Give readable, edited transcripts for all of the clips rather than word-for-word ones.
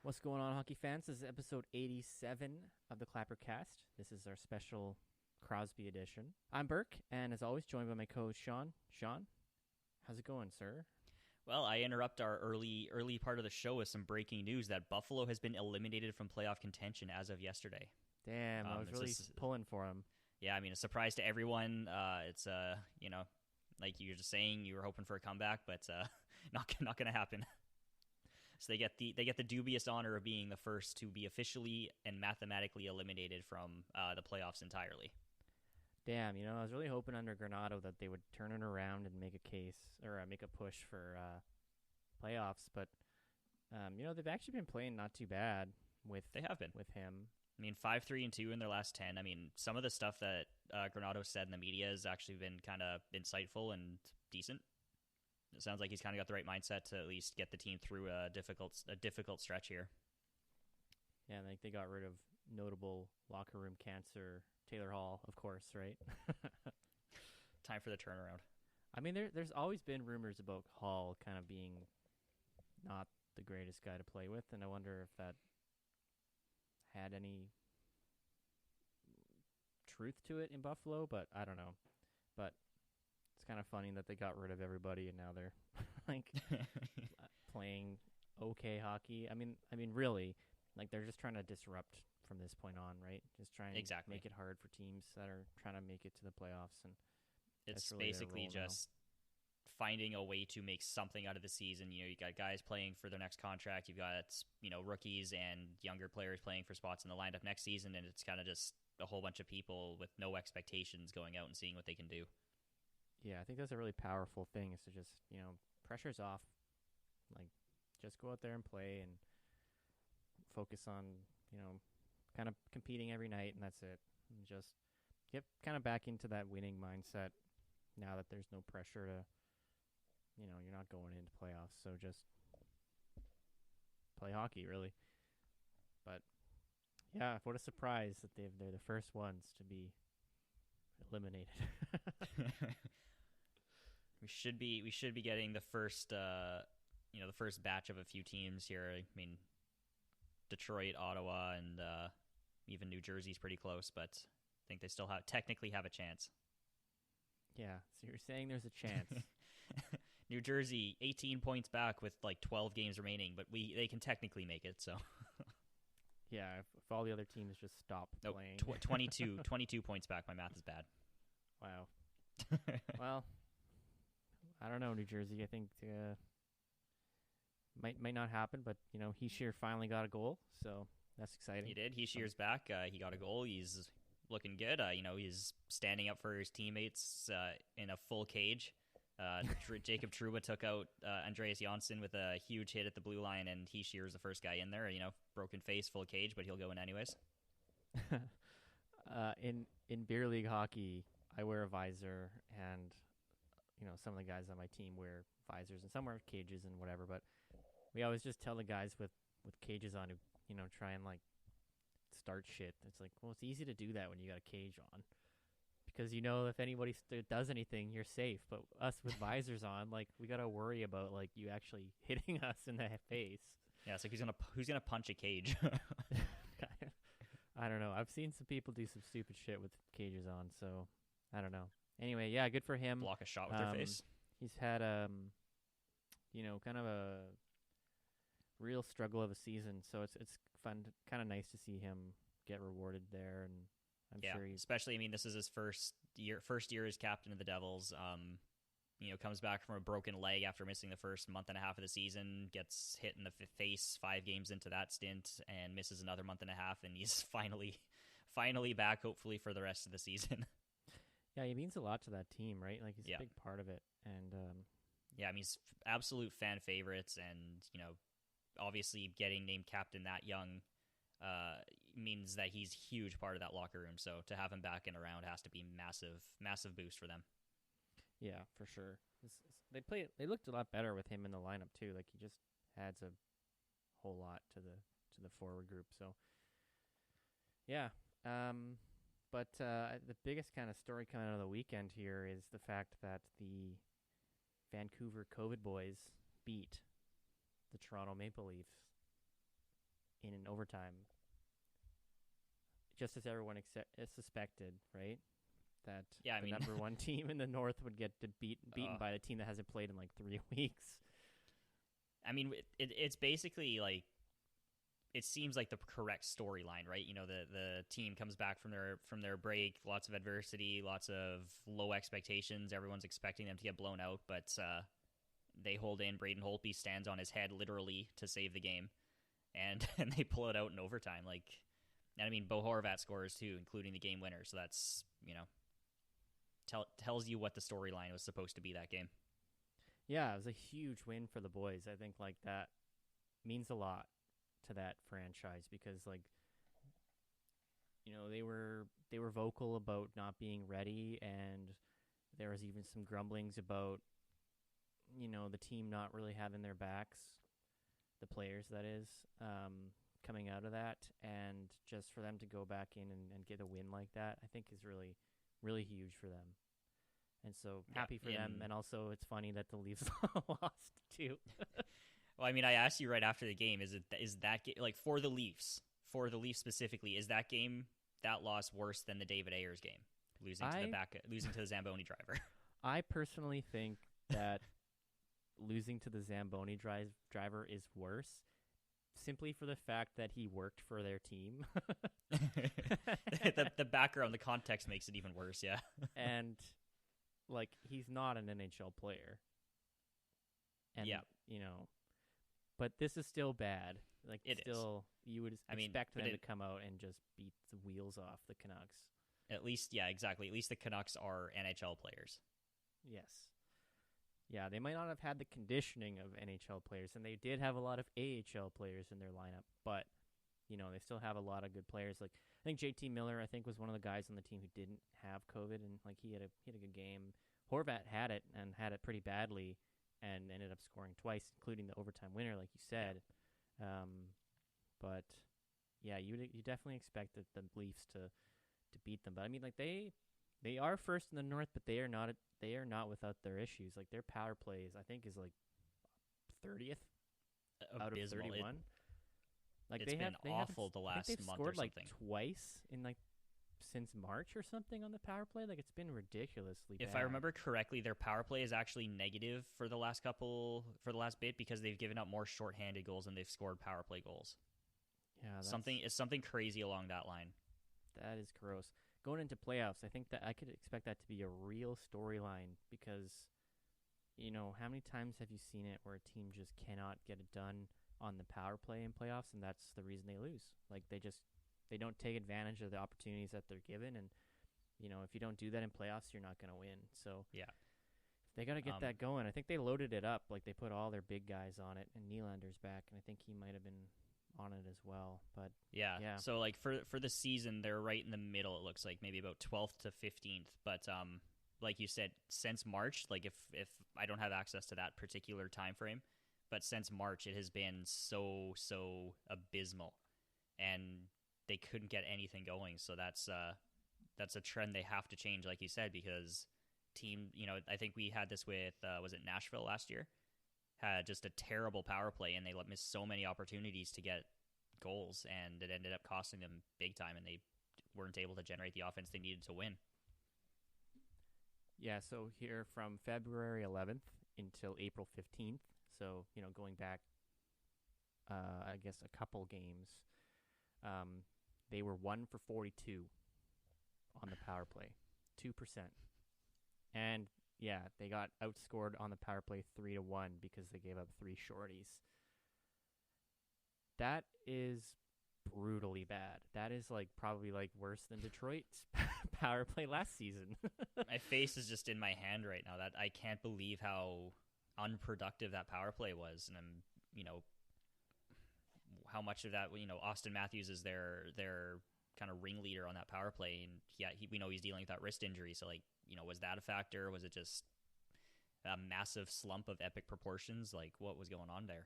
What's going on, hockey fans? This is episode 87 of the Clappercast. This is our special Crosby edition. I'm Burke, and as always, joined by my co-host Sean. Sean, how's it going, sir? Well, I interrupt our early part of the show with some breaking news that Buffalo has been eliminated from playoff contention as of yesterday. Damn, I was really pulling for him. Yeah, I mean, a surprise to everyone. It's like you were just saying, you were hoping for a comeback, but not going to happen. So they get the dubious honor of being the first to be officially and mathematically eliminated from the playoffs entirely. Damn, I was really hoping under Granato that they would turn it around and make a case or make a push for playoffs, but they've actually been playing not too bad They have been with him. I mean, 5-3-2 in their last 10. I mean, some of the stuff that Granato said in the media has actually been kind of insightful and decent. It sounds like he's kind of got the right mindset to at least get the team through a difficult stretch here. Yeah, I think they got rid of notable locker room cancer Taylor Hall, of course, right? Time for the turnaround. I mean, there's always been rumors about Hall kind of being not the greatest guy to play with, and I wonder if that had any truth to it in Buffalo, but I don't know. But it's kind of funny that they got rid of everybody and now they're like playing okay hockey. I mean, really, like they're just trying to disrupt from this point on, right? Just trying to make it hard for teams that are trying to make it to the playoffs, and it's really basically just finding a way to make something out of the season. You got guys playing for their next contract. You've got rookies and younger players playing for spots in the lineup next season, and it's kind of just a whole bunch of people with no expectations going out and seeing what they can do. Yeah, I think that's a really powerful thing, is to just, pressure's off. Like, just go out there and play and focus on, kind of competing every night, and that's it. And just get kind of back into that winning mindset now that there's no pressure to, you're not going into playoffs. So just play hockey, really. But, yeah, what a surprise that they're the first ones to be eliminated. We should be getting the first the first batch of a few teams here. I mean, Detroit, Ottawa, and even New Jersey's pretty close, but I think they still technically have a chance. Yeah, so you're saying there's a chance. New Jersey, 18 points back with like 12 games remaining, but they can technically make it. So. Yeah, if all the other teams just stop playing. 22 points back. My math is bad. Wow. Well, I don't know, New Jersey. I think might not happen, but Hischier finally got a goal, so that's exciting. He did. Hischier's back. He got a goal. He's looking good. He's standing up for his teammates in a full cage. Jacob Trouba took out Andreas Janssen with a huge hit at the blue line, and Hischier is the first guy in there. Broken face, full cage, but he'll go in anyways. In beer league hockey, I wear a visor, and some of the guys on my team wear visors, and some wear cages and whatever. But we always just tell the guys with cages on who try and like start shit. It's like, well, it's easy to do that when you got a cage on, because if anybody does anything, you're safe. But us with visors on, like, we gotta worry about like you actually hitting us in the face. Yeah, so who's gonna punch a cage? I don't know. I've seen some people do some stupid shit with cages on, so I don't know. Anyway, yeah, good for him. Block a shot with their face. He's had kind of a real struggle of a season, so it's fun, kind of nice to see him get rewarded there, and I'm sure especially, I mean, this is his first year as captain of the Devils. Comes back from a broken leg after missing the first month and a half of the season, gets hit in the face 5 games into that stint, and misses another month and a half, and he's finally back, hopefully for the rest of the season. Yeah, he means a lot to that team, right? Like, he's a big part of it, and I mean, he's absolute fan favorites, and obviously getting named captain that young means that he's a huge part of that locker room. So to have him back and around has to be massive boost for them. Yeah, for sure. They looked a lot better with him in the lineup too. Like, he just adds a whole lot to the forward group. So yeah, but the biggest kind of story coming out of the weekend here is the fact that the Vancouver COVID boys beat the Toronto Maple Leafs overtime, just as everyone suspected, right? That Yeah, I the mean, number one team in the North would get beaten by the team that hasn't played in like 3 weeks. I mean, it's basically like, it seems like the correct storyline, right? You know, the team comes back from their break, lots of adversity, lots of low expectations. Everyone's expecting them to get blown out, but they hold in. Braden Holtby stands on his head literally to save the game, and they pull it out in overtime. Like, and I mean, Bo Horvat scores too, including the game winner. So that's, you know, tells you what the storyline was supposed to be that game. Yeah, it was a huge win for the boys. I think like that means a lot to that franchise because like, you know, they were vocal about not being ready, and there was even some grumblings about, you know, the team not really having their backs, the players that is, coming out of that, and just for them to go back in and get a win like that, I think is really, really huge for them. And so happy for them. And also it's funny that the Leafs lost too. Well, I mean, I asked you right after the game, is that like for the Leafs specifically, is that game, that loss worse than the David Ayers game, losing to the Zamboni driver? I personally think that losing to the Zamboni driver is worse, simply for the fact that he worked for their team. the background, the context makes it even worse, yeah. And like, he's not an NHL player. And, yeah, you know, but this is still bad. Like, you would expect them to come out and just beat the wheels off the Canucks. At least, yeah, exactly. At least the Canucks are NHL players. Yes. Yeah, they might not have had the conditioning of NHL players, and they did have a lot of AHL players in their lineup, but, you know, they still have a lot of good players. Like, I think JT Miller, I think, was one of the guys on the team who didn't have COVID, and like he had a good game. Horvat had it and had it pretty badly, and ended up scoring twice, including the overtime winner, like you said. But yeah, you definitely expect the Leafs to beat them. But I mean, like they are first in the North, but they are not without their issues. Like their power plays, I think, is like 30th out of 31. Like it's been awful the last month or something. They've scored like twice in like since March or something on the power play. Like it's been ridiculously bad. If I remember correctly, their power play is actually negative for the last bit because they've given up more shorthanded goals than they've scored power play goals. Yeah, something crazy along that line. That is gross. Going into playoffs, I think that I could expect that to be a real storyline because, you know, how many times have you seen it where a team just cannot get it done on the power play in playoffs, and that's the reason they lose. Like they don't take advantage of the opportunities that they're given, and you know, if you don't do that in playoffs, you're not going to win. So yeah, they got to get that going. I think they loaded it up, like they put all their big guys on it, and Nylander's back, and I think he might have been on it as well. But yeah. So like for the season, they're right in the middle. It looks like maybe about 12th to 15th. But like you said, since March, like if I don't have access to that particular time frame, but since March, it has been so abysmal, and they couldn't get anything going. So that's a trend they have to change, like you said, because team, you know, I think we had this with was it Nashville last year? Had just a terrible power play, and they missed so many opportunities to get goals, and it ended up costing them big time, and they weren't able to generate the offense they needed to win. Yeah, so here from February 11th until April 15th, so, you know, going back, I guess, a couple games, they were 1 for 42 on the power play, 2%. And yeah, they got outscored on the power play 3-1 because they gave up 3 shorties. That is brutally bad. That is like probably like worse than Detroit's power play last season. My face is just in my hand right now. That I can't believe how unproductive that power play was, and I'm, you know, how much of that, you know, Austin Matthews is their kind of ringleader on that power play, and we know he's dealing with that wrist injury. So like, you know, was that a factor? Was it just a massive slump of epic proportions? Like, what was going on there?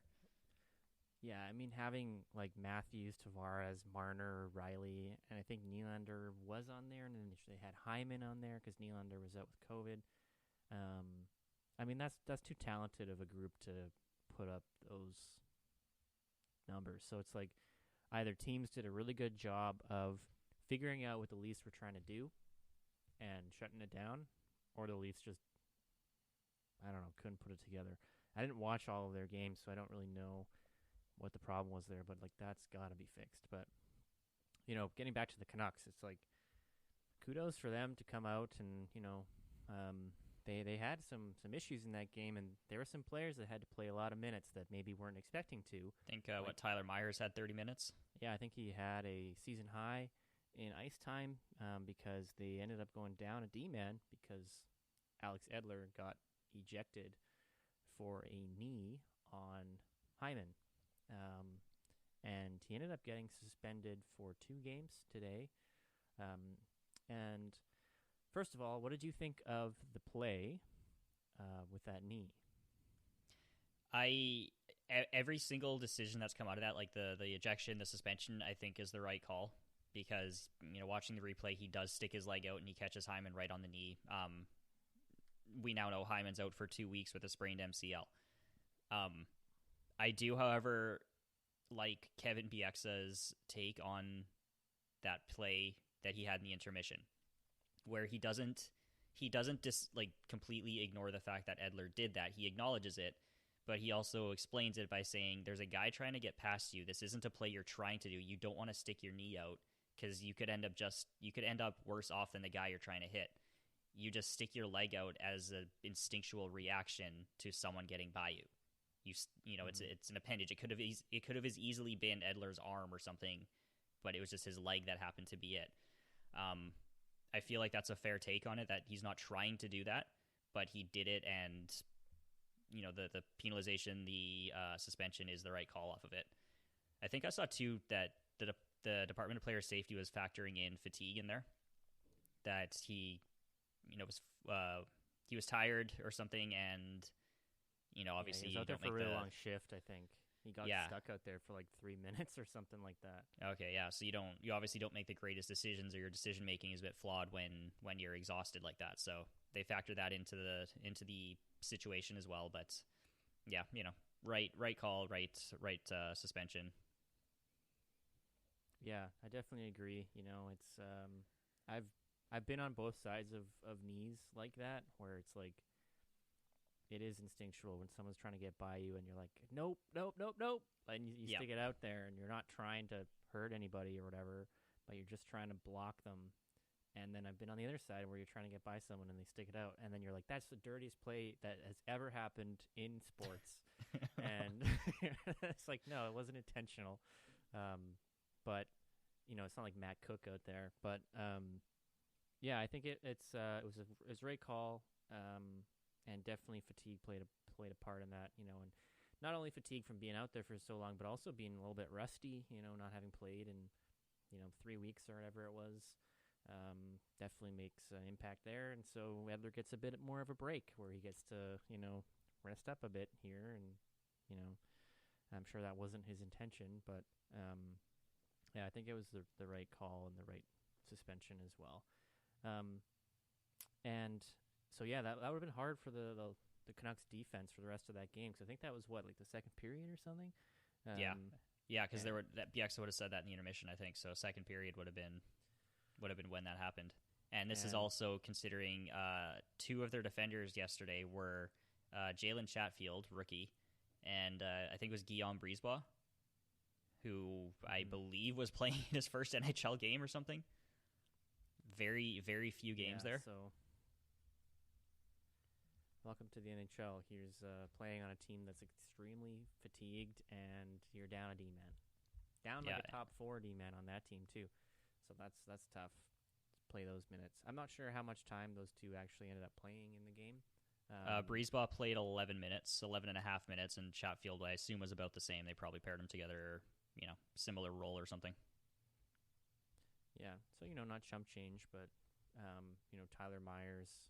Yeah, I mean, having like Matthews, Tavares, Marner, Reilly, and I think Nylander was on there, and then they had Hyman on there because Nylander was out with COVID. I mean, that's too talented of a group to put up those numbers. So it's like, either teams did a really good job of figuring out what the Leafs were trying to do and shutting it down, or the Leafs just, I don't know, couldn't put it together. I didn't watch all of their games, so I don't really know what the problem was there, but like that's got to be fixed. But getting back to the Canucks, it's like kudos for them to come out and they had some issues in that game, and there were some players that had to play a lot of minutes that maybe weren't expecting to. I think Tyler Myers had 30 minutes. Yeah, I think he had a season high in ice time because they ended up going down a D-man because Alex Edler got ejected for a knee on Hyman. And he ended up getting suspended for 2 games today. And first of all, what did you think of the play with that knee? Every single decision that's come out of that, like the ejection, the suspension, I think is the right call because, watching the replay, he does stick his leg out and he catches Hyman right on the knee. We now know Hyman's out for 2 weeks with a sprained MCL. I do, however, like Kevin Bieksa's take on that play that he had in the intermission, where he doesn't completely ignore the fact that Edler did that. He acknowledges it, but he also explains it by saying, there's a guy trying to get past you. This isn't a play you're trying to do. You don't want to stick your knee out because you could end up worse off than the guy you're trying to hit. You just stick your leg out as an instinctual reaction to someone getting by you. It's an appendage. It could have as easily been Edler's arm or something, but it was just his leg that happened to be it. I feel like that's a fair take on it, that he's not trying to do that, but he did it, and the penalization, the suspension is the right call off of it. I think I saw too that the Department of Player Safety was factoring in fatigue in there, that he was tired or something, and obviously he was out there for a really long shift. I think he got stuck out there for like 3 minutes or something like that. Okay, yeah. So you obviously don't make the greatest decisions, or your decision making is a bit flawed when you're exhausted like that. So they factor that into the situation as well. But yeah, right call, right suspension. Yeah, I definitely agree. It's I've been on both sides of knees like that, where it's like it is instinctual when someone's trying to get by you and you're like, nope, and you stick it out there, and you're not trying to hurt anybody or whatever, but you're just trying to block them. And then I've been on the other side where you're trying to get by someone and they stick it out, and then you're like, that's the dirtiest play that has ever happened in sports. And it's like, no, it wasn't intentional. But it's not like Matt Cook out there. But yeah, I think it was a great call. And definitely fatigue played a part in that, and not only fatigue from being out there for so long, but also being a little bit rusty, not having played in, 3 weeks or whatever it was, definitely makes an impact there. And so Edler gets a bit more of a break where he gets to, rest up a bit here. And, I'm sure that wasn't his intention, but yeah, I think it was the right call and the right suspension as well. And so yeah, that would have been hard for the Canucks defense for the rest of that game, because I think that was the second period or something. Because Bieksa would have said that in the intermission, I think. So second period would have been when that happened. And this is also considering 2 of their defenders yesterday were Jalen Chatfield, rookie, and I think it was Guillaume Brisebois, who I believe was playing his first NHL game or something. Very, very few games there. So welcome to the NHL. Here's playing on a team that's extremely fatigued, and you're down a D-man. Down a top 4 D-man on that team, too. So that's tough to play those minutes. I'm not sure how much time those 2 actually ended up playing in the game. Brisebois played 11 and a half minutes, and Chatfield, I assume, was about the same. They probably paired them together, similar role or something. Yeah, so, not chump change, but, Tyler Myers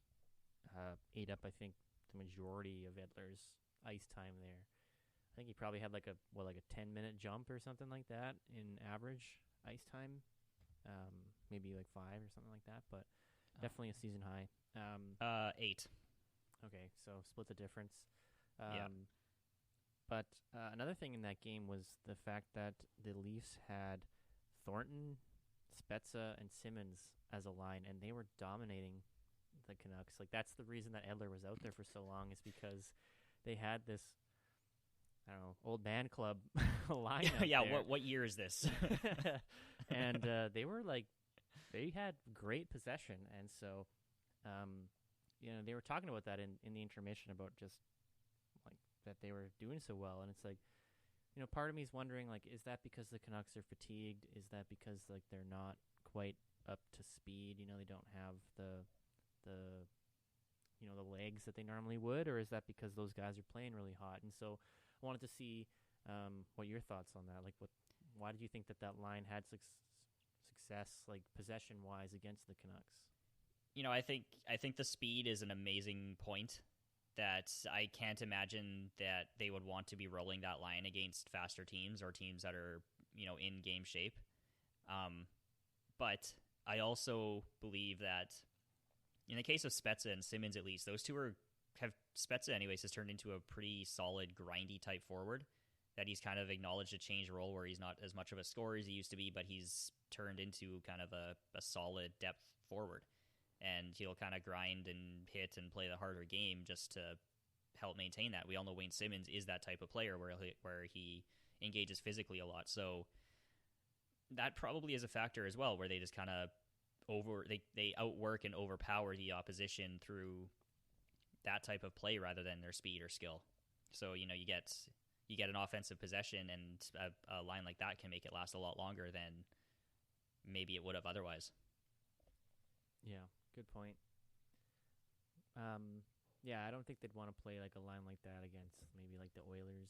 ate up, I think, the majority of Edler's ice time there. I think he probably had like a 10-minute jump or something like that in average ice time, maybe like 5 or something like that, but definitely a season high. 8. Okay, so split the difference. Yeah. But another thing in that game was the fact that the Leafs had Thornton, Spezza, and Simmons as a line, and they were dominating the Canucks. Like, that's the reason that Edler was out there for so long, is because they had this, I don't know, old man club line. Yeah, there. What year is this? And they were like, they had great possession, and so, they were talking about that in the intermission about just like that they were doing so well, and it's like, part of me is wondering, like, is that because the Canucks are fatigued? Is that because like they're not quite up to speed? They don't have the legs that they normally would, or is that because those guys are playing really hot? And so I wanted to see what your thoughts on that. Like, why did you think that line had success, like possession wise, against the Canucks? I think the speed is an amazing point that I can't imagine that they would want to be rolling that line against faster teams or teams that are, in game shape. But I also believe that in the case of Spezza and Simmons, at least, those two Spezza anyways has turned into a pretty solid, grindy type forward, that he's kind of acknowledged a change role where he's not as much of a scorer as he used to be, but he's turned into kind of a solid depth forward. And he'll kind of grind and hit and play the harder game just to help maintain that. We all know Wayne Simmons is that type of player where he engages physically a lot. So that probably is a factor as well, where they just kind of they outwork and overpower the opposition through that type of play rather than their speed or skill. So you get an offensive possession, and a line like that can make it last a lot longer than maybe it would have otherwise. Yeah, good point. I don't think they'd want to play like a line like that against maybe like the Oilers,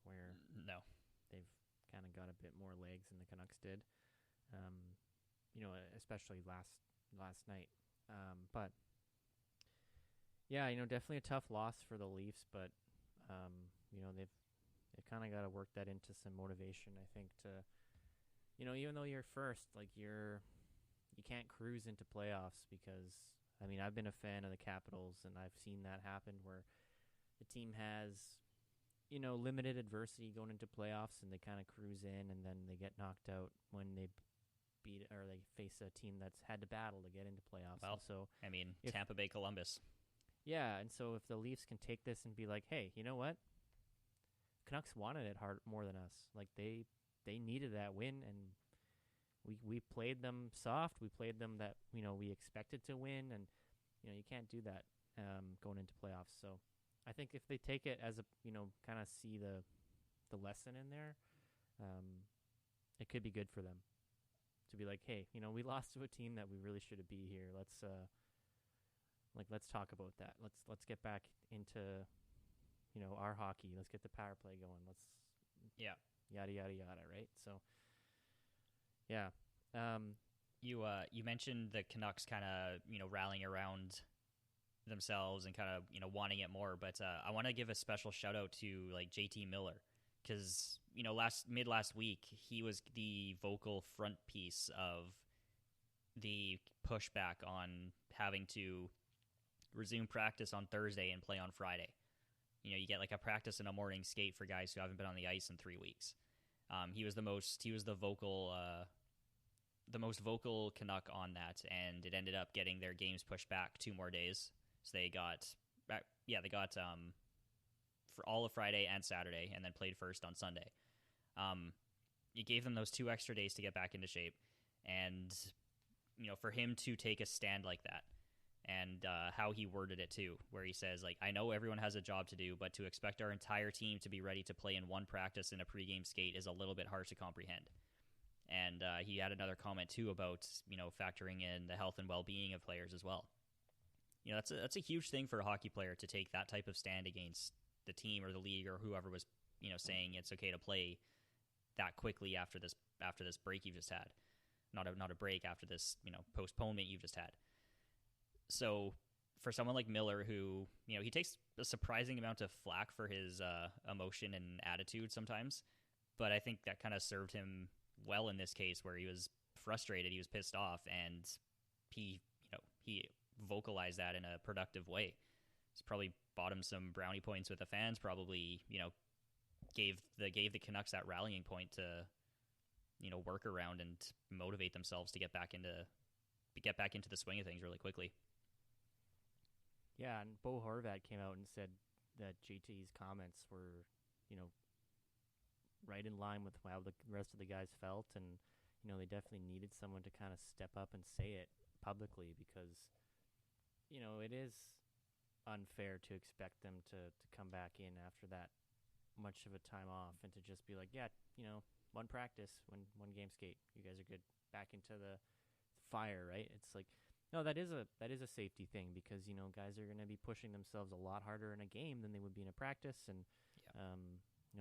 where no, they've kind of got a bit more legs than the Canucks did. Especially last night. But yeah, definitely a tough loss for the Leafs, but they've kind of got to work that into some motivation, I think, to even though you're first, like you can't cruise into playoffs, because I've been a fan of the Capitals, and I've seen that happen where the team has limited adversity going into playoffs, and they kind of cruise in, and then they get knocked out when they beat or they face a team that's had to battle to get into playoffs. Well, so Tampa Bay Columbus. Yeah, and so if the Leafs can take this and be like, hey, you know what? Canucks wanted it hard more than us. Like they needed that win, and we played them soft. We played them that we expected to win, and you can't do that going into playoffs. So I think if they take it as a kind of see the lesson in there, it could be good for them to be like, hey, we lost to a team that we really should have beat here. Let's talk about that. Let's get back into our hockey. Let's get the power play going. Yada yada yada. Right. So yeah. You mentioned the Canucks kind of rallying around themselves and kind of wanting it more, but I want to give a special shout out to like JT Miller, because last week he was the vocal front piece of the pushback on having to resume practice on Thursday and play on Friday. You get like a practice and a morning skate for guys who haven't been on the ice in 3 weeks. He was the most vocal Canuck on that, and it ended up getting their games pushed back 2 more days. So they got for all of Friday and Saturday, and then played first on Sunday. It gave them those 2 extra days to get back into shape, and for him to take a stand like that, and how he worded it too, where he says, like, I know everyone has a job to do, but to expect our entire team to be ready to play in one practice in a pregame skate is a little bit hard to comprehend. And he had another comment too about factoring in the health and well-being of players as well. That's a huge thing for a hockey player to take that type of stand against the team or the league or whoever was saying it's okay to play that quickly after this break you've just had, not a break, after this postponement you've just had. So for someone like Miller, who he takes a surprising amount of flack for his emotion and attitude sometimes, but I think that kind of served him well in this case, where he was frustrated, he was pissed off, and he vocalized that in a productive way. It's probably bought him some brownie points with the fans, probably gave the Canucks that rallying point to, work around and motivate themselves to get back into the swing of things really quickly. Yeah, and Bo Horvat came out and said that JT's comments were, right in line with how the rest of the guys felt, and they definitely needed someone to kind of step up and say it publicly because, it is unfair to expect them to come back in after that much of a time off and to just be like, yeah, one practice, one game skate, you guys are good, back into the fire, right? It's like, no, that is a safety thing because guys are going to be pushing themselves a lot harder in a game than they would be in a practice, and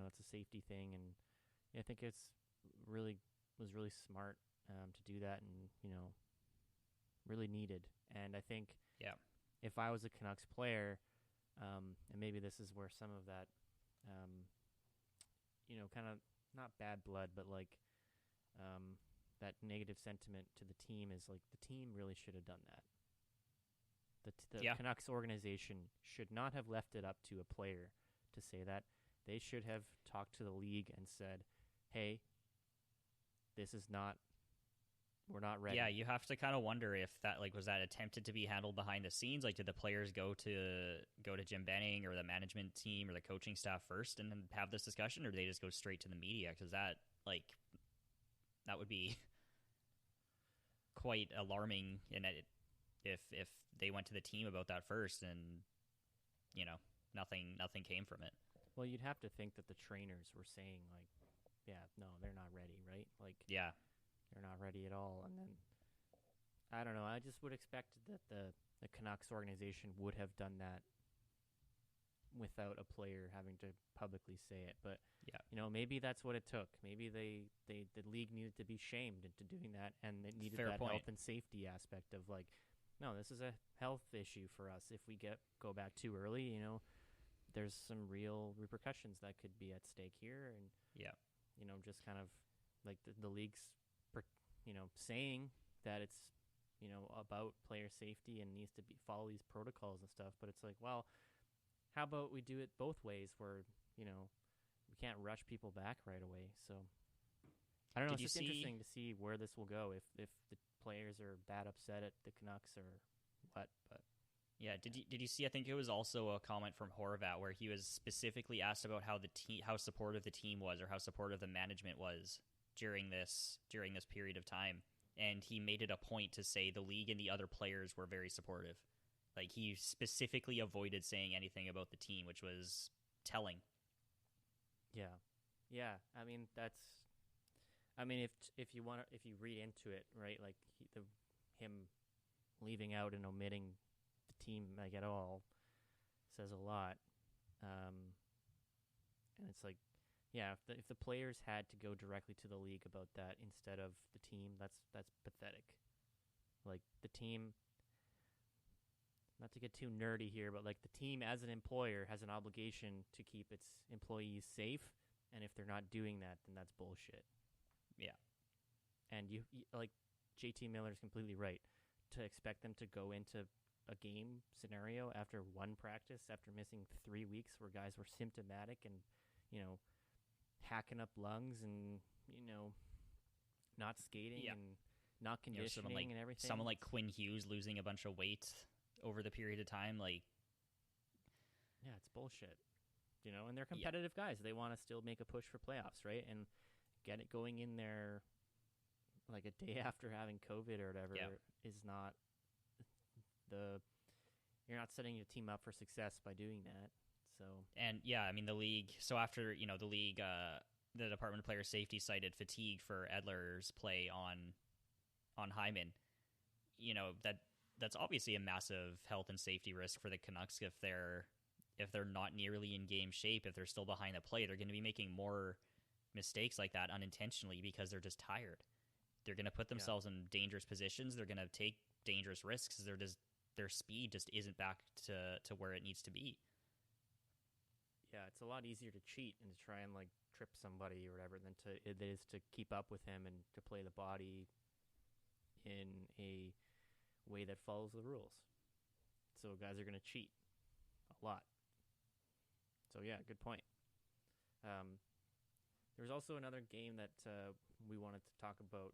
it's a safety thing, and I think was really smart to do that, and really needed. And I think if I was a Canucks player, and maybe this is where some of that kind of not bad blood, but like that negative sentiment to the team is like the team really should have done that. The Canucks organization should not have left it up to a player to say that. They should have talked to the league and said, hey, we're not ready. Yeah, you have to kind of wonder if that was that attempted to be handled behind the scenes. Like, did the players go to Jim Benning or the management team or the coaching staff first and then have this discussion, or do they just go straight to the media? Because that would be quite alarming. And if they went to the team about that first, and nothing came from it. Well, you'd have to think that the trainers were saying like, yeah, no, they're not ready, right? Like, yeah. They're not ready at all. And then, I don't know, I just would expect that the Canucks organization would have done that without a player having to publicly say it. But, maybe that's what it took. Maybe the league needed to be shamed into doing that, and it needed that health and safety aspect of like, no, this is a health issue for us. If we go back too early, there's some real repercussions that could be at stake here. And, just kind of like the league's saying that it's, about player safety and needs to follow these protocols and stuff. But it's like, well, how about we do it both ways where, we can't rush people back right away. So I don't know. It's just interesting to see where this will go, if the players are that upset at the Canucks or what. But yeah, did you see? I think it was also a comment from Horvat where he was specifically asked about how how supportive the team was, or how supportive the management was during this period of time, and he made it a point to say the league and the other players were very supportive. Like, he specifically avoided saying anything about the team, which was telling. Yeah. I mean, if you read into it, right, like him leaving out and omitting the team like at all says a lot. And it's like, yeah, if the players had to go directly to the league about that instead of the team, that's pathetic. Like, the team, not to get too nerdy here, but like the team as an employer has an obligation to keep its employees safe, and if they're not doing that, then that's bullshit. Yeah. And you like, JT Miller's completely right to expect them to go into a game scenario after one practice, after missing 3 weeks where guys were symptomatic and, hacking up lungs and, not skating and not conditioning and everything. Someone like Quinn Hughes losing a bunch of weight over the period of time, like, yeah, it's bullshit. And they're competitive guys. They want to still make a push for playoffs, right? And get it going in there like a day after having COVID or whatever is not you're not setting your team up for success by doing that. So, and I mean, the league, so after, the league, the Department of Player Safety cited fatigue for Edler's play on Hyman. That's obviously a massive health and safety risk for the Canucks if they're not nearly in game shape. If they're still behind the play, they're going to be making more mistakes like that unintentionally because they're just tired. They're going to put themselves in dangerous positions. They're going to take dangerous risks. Their speed just isn't back to where it needs to be. Yeah, it's a lot easier to cheat and to try and like trip somebody or whatever than it is to keep up with him and to play the body in a way that follows the rules. So guys are going to cheat a lot. So yeah, good point. There was also another game that we wanted to talk about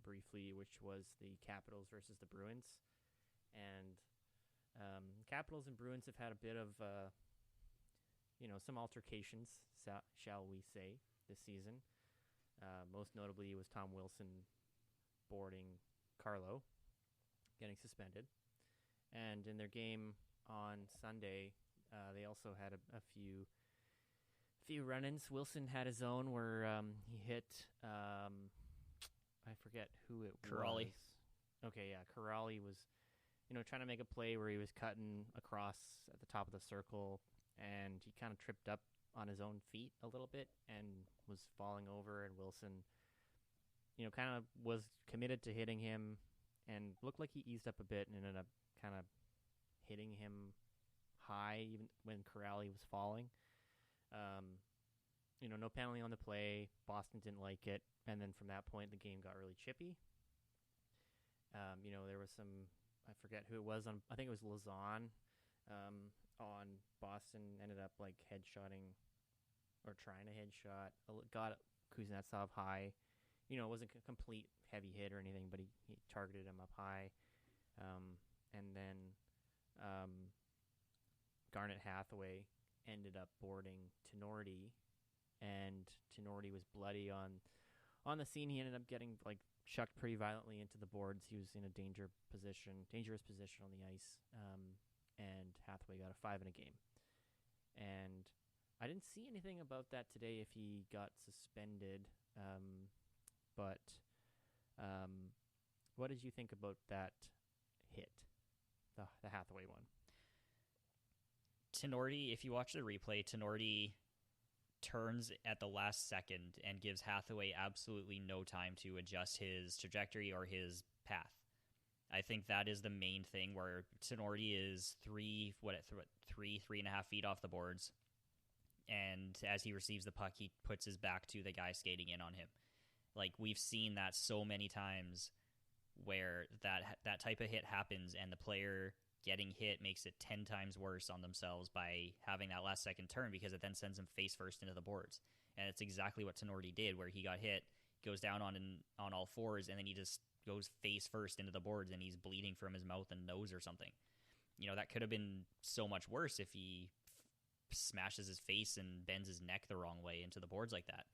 briefly, which was the Capitals versus the Bruins. And Capitals and Bruins have had a bit of, some altercations, shall we say, this season. Most notably was Tom Wilson boarding Carlo, getting suspended. And in their game on Sunday, they also had a few run-ins. Wilson had his own where he hit, I forget who it Corrali. was. Okay, yeah, Corrali was, trying to make a play where he was cutting across at the top of the circle, and he kind of tripped up on his own feet a little bit and was falling over, and Wilson, kind of was committed to hitting him and looked like he eased up a bit and ended up kind of hitting him high even when Corrali was falling. No penalty on the play. Boston didn't like it, and then from that point, the game got really chippy. There was some, I forget who it was on. I think it was Lazan on Boston. Ended up like headshotting or trying to headshot. Got Kuznetsov high. It wasn't a complete heavy hit or anything, but he targeted him up high. And then Garnet Hathaway ended up boarding Tenorti, and Tenorti was bloody on the scene. He ended up getting shucked pretty violently into the boards. He was in a dangerous position on the ice, and Hathaway got a 5 in a game. And I didn't see anything about that today if he got suspended, but what did you think about that hit, the Hathaway one? Tenorti, if you watch the replay, Tenorti turns at the last second and gives Hathaway absolutely no time to adjust his trajectory or his path. I think that is the main thing, where Tenorti is 3.5 feet off the boards, and as he receives the puck, he puts his back to the guy skating in on him. We've seen that so many times where that type of hit happens, and the player getting hit makes it 10 times worse on themselves by having that last second turn, because it then sends him face first into the boards. And it's exactly what Tenorti did, where he got hit, goes down on all fours, and then he just goes face first into the boards, and he's bleeding from his mouth and nose or something. That could have been so much worse if he smashes his face and bends his neck the wrong way into the boards like that.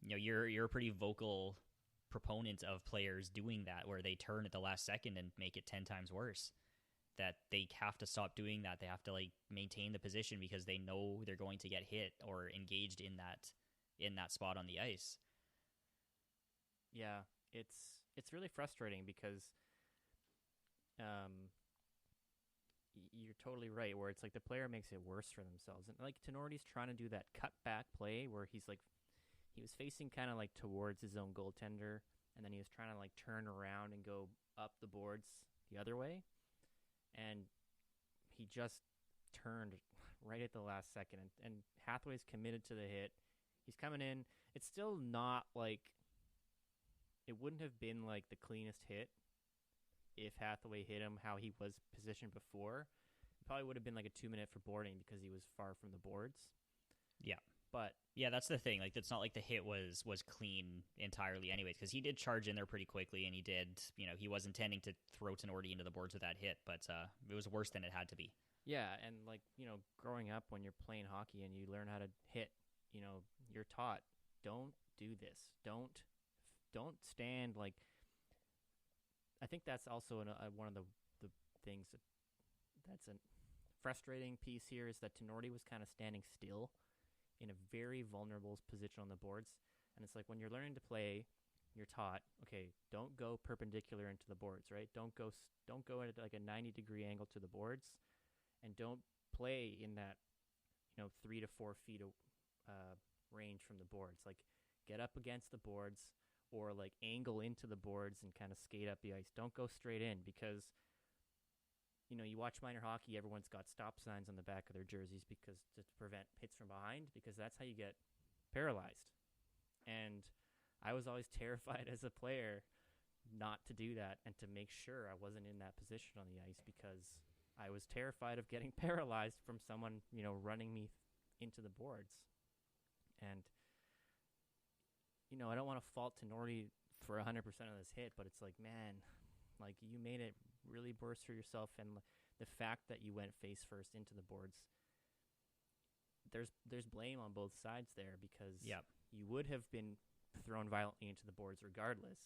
You're a pretty vocal proponent of players doing that, where they turn at the last second and make it 10 times worse. That they have to stop doing that. They have to maintain the position because they know they're going to get hit or engaged in that spot on the ice. Yeah, it's really frustrating because you're totally right, where it's the player makes it worse for themselves. And Tenorti's trying to do that cut back play where he was facing kind of towards his own goaltender, and then he was trying to turn around and go up the boards the other way, and he just turned right at the last second, and Hathaway's committed to the hit. He's coming in. It's still not it wouldn't have been the cleanest hit if Hathaway hit him how he was positioned before. It probably would have been a 2-minute for boarding because he was far from the boards. Yeah. But yeah, that's the thing. It's not the hit was clean entirely anyways, because he did charge in there pretty quickly, and he did, he was intending to throw Tenorti into the boards with that hit, but it was worse than it had to be. Yeah, and growing up when you're playing hockey and you learn how to hit, you're taught, don't do this. Don't stand I think that's also one of the things that's a frustrating piece here, is that Tenorti was kind of standing still in a very vulnerable position on the boards. And it's when you're learning to play, you're taught, okay, don't go perpendicular into the boards, right? Don't go at a 90-degree angle to the boards, and don't play in that 3 to 4 feet range from the boards. Get up against the boards, or angle into the boards and kind of skate up the ice. Don't go straight in, because you watch minor hockey, everyone's got stop signs on the back of their jerseys because to prevent hits from behind, because that's how you get paralyzed. And I was always terrified as a player not to do that and to make sure I wasn't in that position on the ice, because I was terrified of getting paralyzed from someone, running me into the boards. And, I don't want to fault Tenori for 100% of this hit, but it's like, man, like you made it really worse for yourself. And the fact that you went face first into the boards, there's blame on both sides there, because you would have been thrown violently into the boards regardless.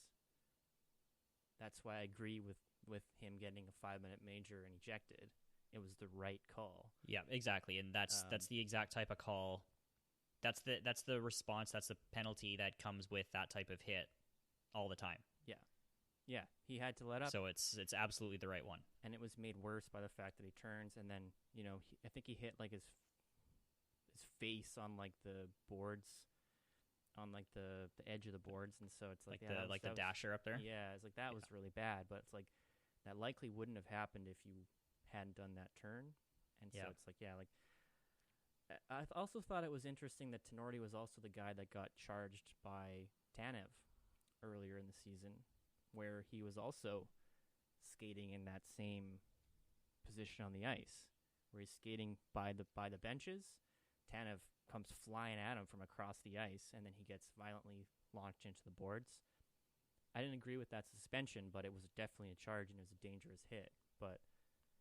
That's why I agree with him getting a 5-minute major and ejected. It was the right call. Yeah, exactly, and that's the exact type of call. That's the response. That's the penalty that comes with that type of hit all the time. Yeah, he had to let up. So it's absolutely the right one. And it was made worse by the fact that he turns, and then I think he hit like his face on like the boards, on like the edge of the boards, and so it's like the dasher up there. Yeah, it's like that was really bad, but it's like that likely wouldn't have happened if you hadn't done that turn, and so it's like I also thought it was interesting that Tenori was also the guy that got charged by Tanev earlier in the season, where he was also skating in that same position on the ice, where he's skating by the benches. Tanev comes flying at him from across the ice, and then he gets violently launched into the boards. I didn't agree with that suspension, but it was definitely a charge, and it was a dangerous hit. But,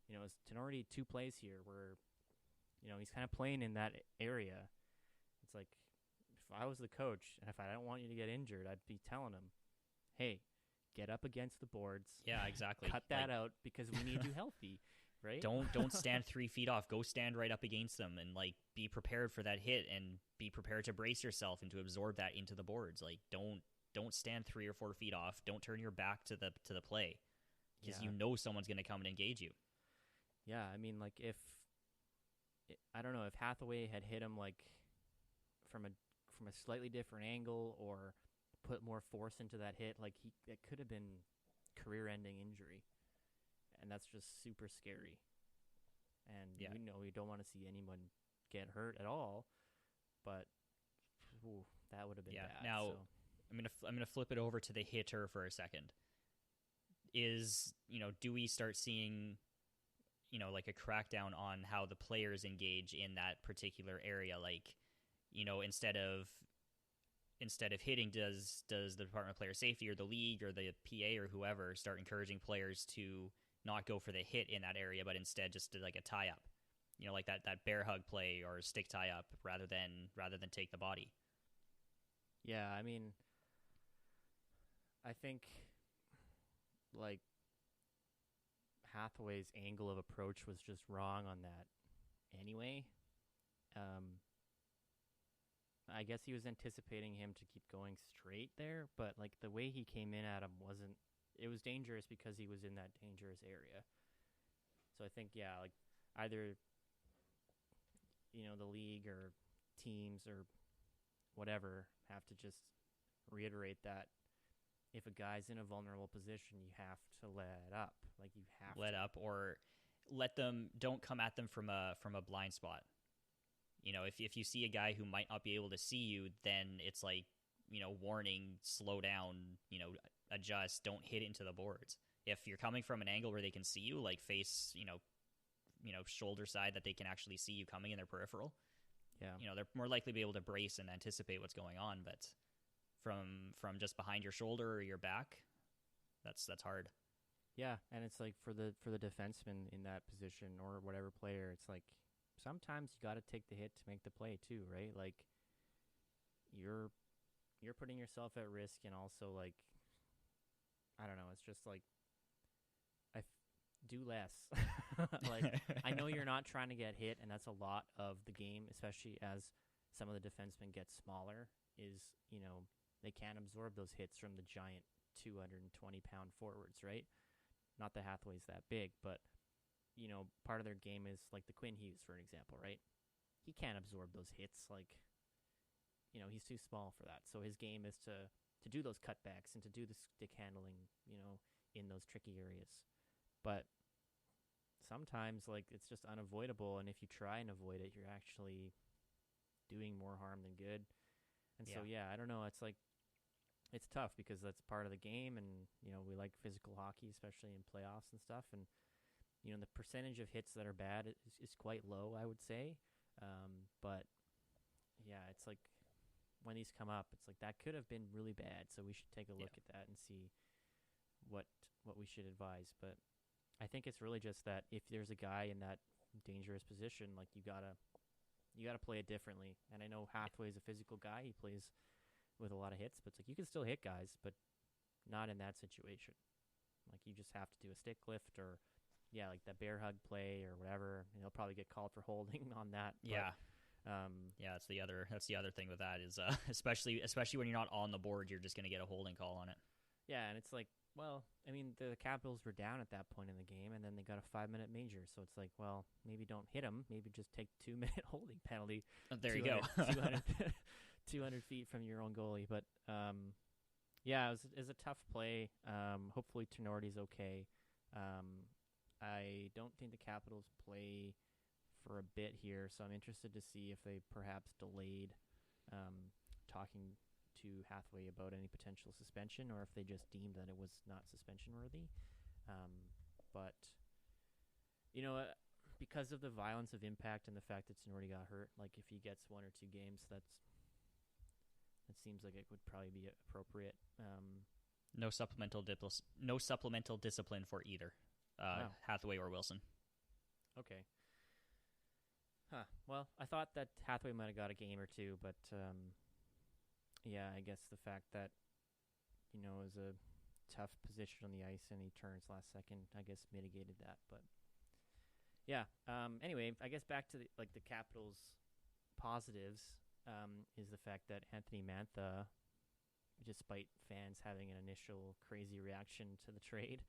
it's Tenori 2 plays here where, he's kind of playing in that area. It's like, if I was the coach, and if I don't want you to get injured, I'd be telling him, hey, get up against the boards. Yeah, exactly. Cut that out, because we need you healthy. Right? Don't stand 3 feet off. Go stand right up against them and like be prepared for that hit, and be prepared to brace yourself and to absorb that into the boards. Like don't stand 3 or 4 feet off. Don't turn your back to the play, because someone's going to come and engage you. Yeah, I mean, like I don't know if Hathaway had hit him like from a slightly different angle, or put more force into that hit, like it could have been career-ending injury. And that's just super scary. And we don't want to see anyone get hurt at all. But that would have been bad. Now I'm gonna flip it over to the hitter for a second. Do we start seeing like a crackdown on how the players engage in that particular area? Like, instead of hitting, does the Department of Player Safety or the league or the PA or whoever start encouraging players to not go for the hit in that area, but instead just do like a tie up, like that bear hug play or stick tie up, rather than take the body? Yeah, I mean, I think like Hathaway's angle of approach was just wrong on that anyway. I guess he was anticipating him to keep going straight there, but like the way he came in at him wasn't. It was dangerous because he was in that dangerous area. So I think, like either, the league or teams or whatever have to just reiterate that if a guy's in a vulnerable position, you have to let up. Like you have let up, or don't come at them from a blind spot. If you see a guy who might not be able to see you, then it's like, warning, slow down, adjust, don't hit into the boards. If you're coming from an angle where they can see you, like face, shoulder side that they can actually see you coming in their peripheral, they're more likely to be able to brace and anticipate what's going on. But from just behind your shoulder or your back, that's hard. Yeah, and it's like for the defenseman in that position or whatever player, it's like sometimes you got to take the hit to make the play too, right? Like you're putting yourself at risk, and also like I don't know, it's just like do less. Like I know you're not trying to get hit, and that's a lot of the game, especially as some of the defensemen get smaller, is they can't absorb those hits from the giant 220-pound forwards, right? Not that Hathaway's that big, but part of their game is like the Quinn Hughes, for example, right? He can't absorb those hits. Like, he's too small for that. So his game is to do those cutbacks and to do the stick handling, in those tricky areas. But sometimes, like, it's just unavoidable. And if you try and avoid it, you're actually doing more harm than good. And so, I don't know. It's like, it's tough because that's part of the game. And, we like physical hockey, especially in playoffs and stuff. And, the percentage of hits that are bad is quite low, I would say. But yeah, it's like when these come up, it's like that could have been really bad. So we should take a look at that and see what we should advise. But I think it's really just that if there's a guy in that dangerous position, like you gotta play it differently. And I know Hathaway's a physical guy; he plays with a lot of hits, but it's like you can still hit guys, but not in that situation. Like you just have to do a stick lift or like that bear hug play or whatever. And he'll probably get called for holding on that. Yeah. That's the other thing with that is especially when you're not on the board, you're just going to get a holding call on it. Yeah, and it's like, well, I mean, the Capitals were down at that point in the game, and then they got a 5-minute major. So it's like, well, maybe don't hit them. Maybe just take 2-minute holding penalty. There you go. 200 feet from your own goalie. But yeah, it was a tough play. Hopefully Tenorti's okay. I don't think the Capitals play for a bit here, so I'm interested to see if they perhaps delayed talking to Hathaway about any potential suspension, or if they just deemed that it was not suspension worthy. But because of the violence of impact and the fact that Tenorti got hurt, like if he gets 1 or 2 games, that seems like it would probably be appropriate. No supplemental discipline for either Hathaway or Wilson. Okay. Huh. Well, I thought that Hathaway might have got a game or 2, but yeah, I guess the fact that it was a tough position on the ice and he turns last second, I guess mitigated that. But yeah. Anyway, I guess back to the Capitals' positives is the fact that Anthony Mantha, despite fans having an initial crazy reaction to the trade,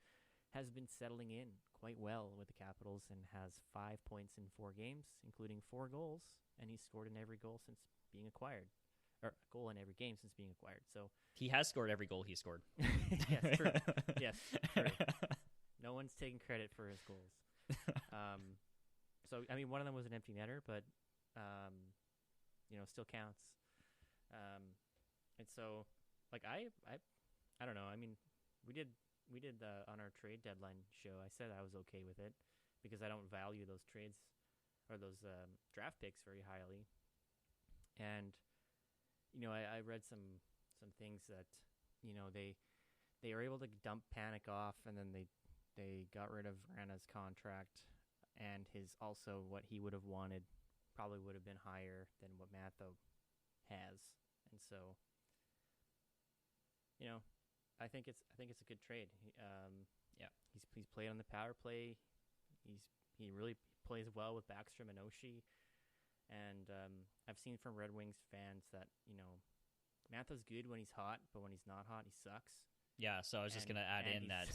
has been settling in quite well with the Capitals and has 5 points in 4 games, including 4 goals, and he's scored in every goal since being acquired. Or a goal in every game since being acquired. So he has scored every goal he scored. Yes, true. Yes, true. No one's taking credit for his goals. So I mean, one of them was an empty netter, but still counts. And so, like I don't know. I mean, we did on our trade deadline show. I said I was okay with it because I don't value those trades or those draft picks very highly. And I read some things that they were able to dump Panic off, and then they got rid of Rana's contract, and his also what he would have wanted probably would have been higher than what Mantha has, and so I think it's a good trade. He's played on the power play. He really plays well with Backstrom and Oshie. And I've seen from Red Wings fans that, Mantha's good when he's hot, but when he's not hot, he sucks. Yeah, so I was just going to add in that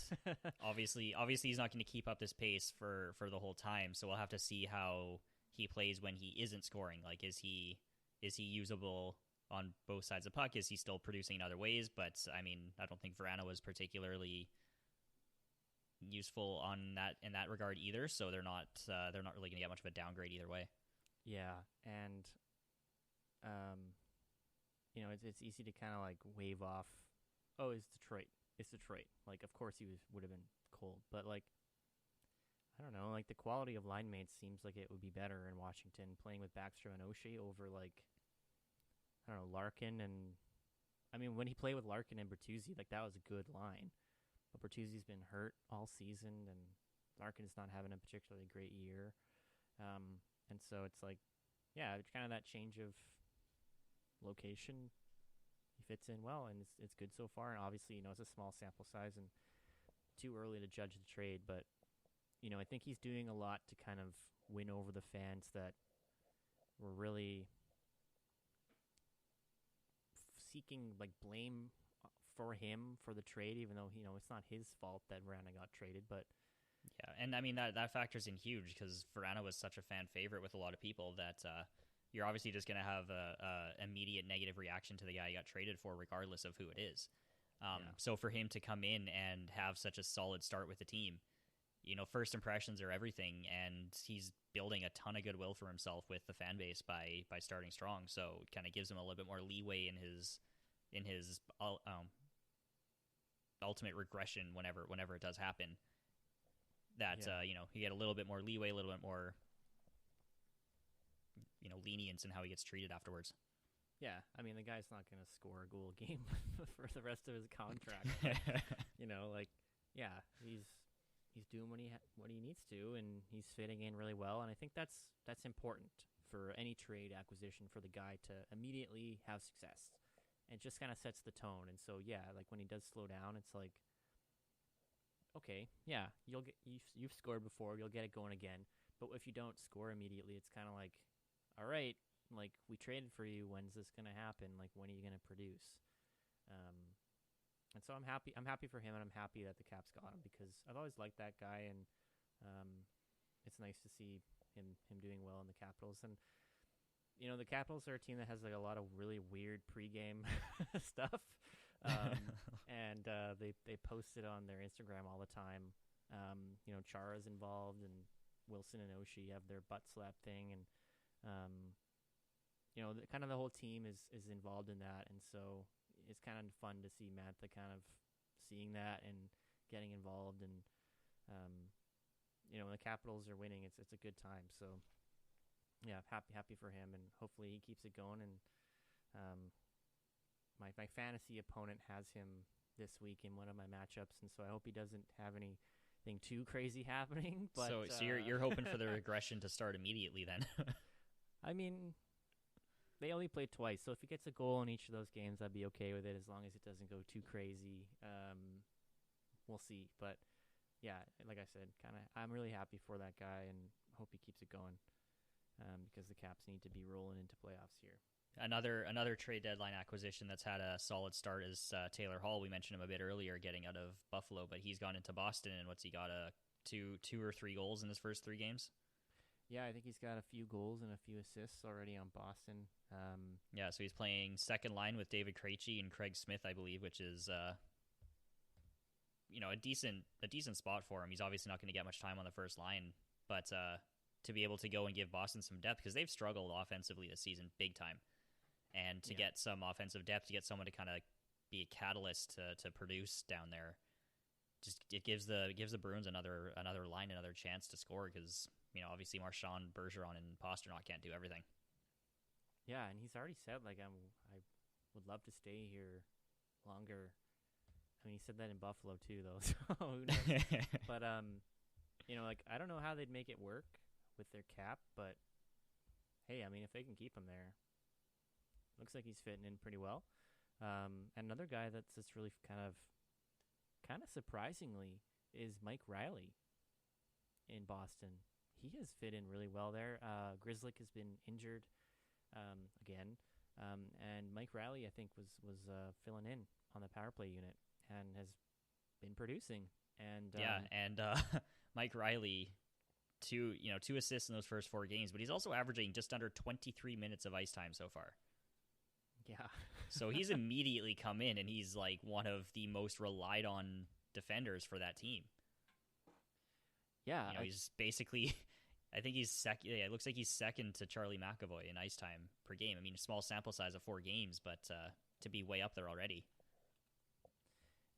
obviously he's not going to keep up this pace for the whole time, so we'll have to see how he plays when he isn't scoring. Like, is he usable on both sides of the puck? Is he still producing in other ways? But, I mean, I don't think Vrana was particularly useful in that regard either, so they're not really going to get much of a downgrade either way. Yeah, and it's easy to kind of like wave off. Oh, it's Detroit. Like, of course he would have been cold, but like, I don't know. Like the quality of line mates seems like it would be better in Washington playing with Backstrom and Oshie over like, I don't know, Larkin and. I mean, when he played with Larkin and Bertuzzi, like that was a good line, but Bertuzzi's been hurt all season, and Larkin's not having a particularly great year. And so it's like, yeah, it's kind of that change of location. He fits in well, and it's good so far. And obviously, it's a small sample size and too early to judge the trade. But, I think he's doing a lot to kind of win over the fans that were really seeking like blame for him for the trade, even though, it's not his fault that Vrana got traded, but. Yeah, and I mean, that factors in huge because Vrana was such a fan favorite with a lot of people that you're obviously just going to have a immediate negative reaction to the guy you got traded for, regardless of who it is. So for him to come in and have such a solid start with the team, first impressions are everything, and he's building a ton of goodwill for himself with the fan base by starting strong. So it kind of gives him a little bit more leeway in his ultimate regression whenever it does happen. That you get a little bit more leeway, a little bit more lenience in how he gets treated afterwards. Yeah, I mean, the guy's not going to score a goal a game for the rest of his contract. But, yeah, he's doing what he needs to, and he's fitting in really well. And I think that's important for any trade acquisition for the guy to immediately have success. And it just kind of sets the tone. And so, yeah, like when he does slow down, it's like, okay, yeah, you've scored before, you'll get it going again. But if you don't score immediately, it's kind of like, all right, like we traded for you. When's this gonna happen? Like when are you gonna produce? And so I'm happy. I'm happy for him, and I'm happy that the Caps got him because I've always liked that guy, and it's nice to see him doing well in the Capitals. And the Capitals are a team that has like a lot of really weird pregame stuff, and they post it on their Instagram all the time. Chara's involved, and Wilson and Oshie have their butt slap thing, and kind of the whole team is involved in that, and so it's kind of fun to see Mantha kind of seeing that and getting involved, and when the Capitals are winning, it's a good time. So yeah, happy for him, and hopefully he keeps it going. And my fantasy opponent has him this week in one of my matchups, and so I hope he doesn't have anything too crazy happening. But so you're hoping for the regression to start immediately then? I mean, they only played twice, so if he gets a goal in each of those games, I'd be okay with it as long as it doesn't go too crazy. We'll see, but yeah, like I said, I'm really happy for that guy and hope he keeps it going because the Caps need to be rolling into playoffs here. Another trade deadline acquisition that's had a solid start is Taylor Hall. We mentioned him a bit earlier, getting out of Buffalo, but he's gone into Boston, and what's he got? Two or three goals in his first 3 games. Yeah, I think he's got a few goals and a few assists already on Boston. Yeah, so he's playing second line with David Krejci and Craig Smith, I believe, which is a decent spot for him. He's obviously not going to get much time on the first line, but to be able to go and give Boston some depth, because they've struggled offensively this season big time, and to get some offensive depth, to get someone to kind of be a catalyst to produce down there, just it gives the Bruins another line, another chance to score, because obviously Marchand, Bergeron, and Pasternak can't do everything. Yeah, and he's already said, like, I would love to stay here longer. I mean, he said that in Buffalo, too, though, so who knows? But, I don't know how they'd make it work with their cap, but, hey, I mean, if they can keep him there, looks like he's fitting in pretty well. And another guy that's just really kind of surprisingly is Mike Reilly in Boston. He has fit in really well there. Grzelcyk has been injured again, and Mike Reilly, I think, was filling in on the power play unit and has been producing. And Mike Reilly, two assists in those first 4 games, but he's also averaging just under 23 minutes of ice time so far. Yeah. So he's immediately come in, and he's like one of the most relied on defenders for that team. Yeah, he's basically, I think he's second. Yeah, it looks like he's second to Charlie McAvoy in ice time per game. I mean, a small sample size of 4 games, but to be way up there already.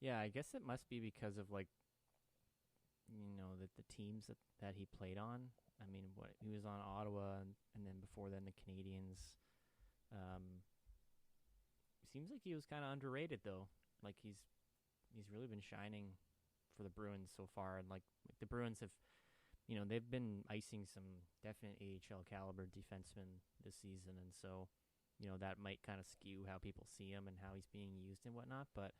Yeah, I guess it must be because of the teams that he played on. I mean, he was on Ottawa, and then before then the Canadiens. Seems like he was kind of underrated though. Like he's really been shining for the Bruins so far, and like the Bruins have, they've been icing some definite AHL caliber defensemen this season, and so that might kind of skew how people see him and how he's being used and whatnot. But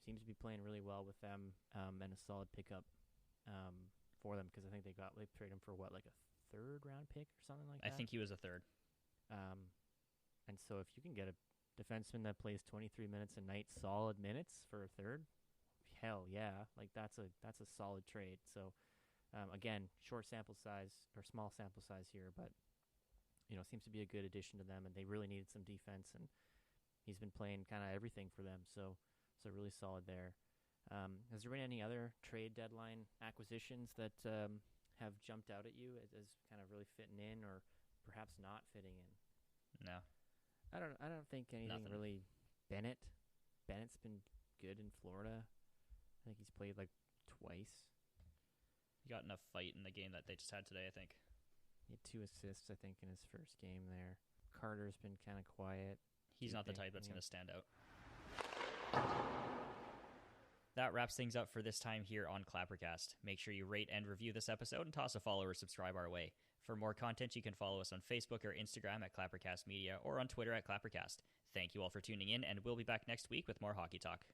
seems to be playing really well with them, and a solid pickup for them, because I think they traded him for like a 3rd round pick or something like that. I think he was a 3rd. And so if you can get a defenseman that plays 23 minutes a night, solid minutes for a 3rd, hell yeah, like that's a solid trade. So again, small sample size here, but seems to be a good addition to them, and they really needed some defense, and he's been playing kind of everything for them, so really solid there. Has there been any other trade deadline acquisitions that have jumped out at you as kind of really fitting in, or perhaps not fitting in? No, I don't think anything. Nothing. Really. Bennett's been good in Florida. I think he's played like twice. he got in a fight in the game that they just had today, I think. He had 2 assists, I think, in his first game there. Carter's been kind of quiet. He's not the type that's going to stand out. That wraps things up for this time here on Clappercast. Make sure you rate and review this episode and toss a follow or subscribe our way. For more content, you can follow us on Facebook or Instagram at Clappercast Media or on Twitter at Clappercast. Thank you all for tuning in, and we'll be back next week with more hockey talk.